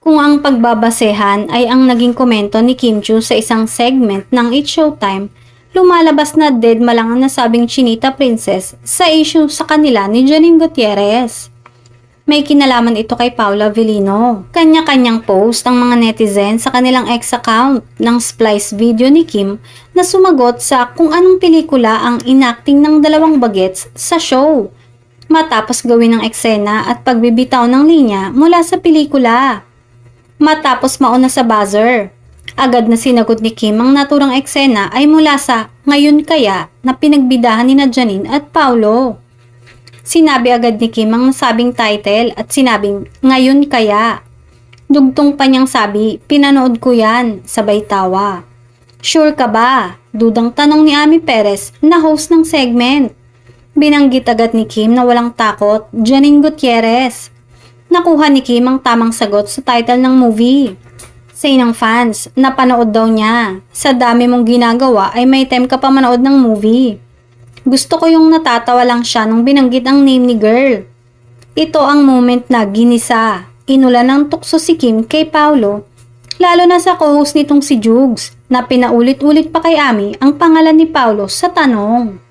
Kung ang pagbabasehan ay ang naging komento ni Kim Chiu sa isang segment ng It's Showtime, lumalabas na dead malang ang nasabing Chinita Princess sa issue sa kanila ni Janine Gutierrez. May kinalaman ito kay Paula Avellino. Kanya-kanyang post ang mga netizen sa kanilang ex account ng splice video ni Kim na sumagot sa kung anong pelikula ang inacting ng dalawang bagets sa show. Matapos gawin ng eksena at pagbibitaw ng linya mula sa pelikula. Matapos mauna sa buzzer. Agad na sinagot ni Kim ang naturang eksena ay mula sa Ngayon Kaya na pinagbidahan ni Janine at Paulo. Sinabi agad ni Kim ang nasabing title at sinabing Ngayon Kaya. Dugtong pa niyang sabi, pinanood ko yan, sabay tawa. Sure ka ba? Dudang tanong ni Ami Perez na host ng segment. Binanggit agad ni Kim na walang takot, Janine Gutierrez. Nakuha ni Kim ang tamang sagot sa title ng movie. Sa inang fans, napanood daw niya. Sa dami mong ginagawa ay may time ka pa manood ng movie. Gusto ko yung natatawa lang siya nung binanggit ang name ni girl. Ito ang moment na ginisa. Inulan ng tukso si Kim kay Paulo, lalo na sa co-host nitong si Jugs na pinaulit-ulit pa kay Ami ang pangalan ni Paulo sa tanong.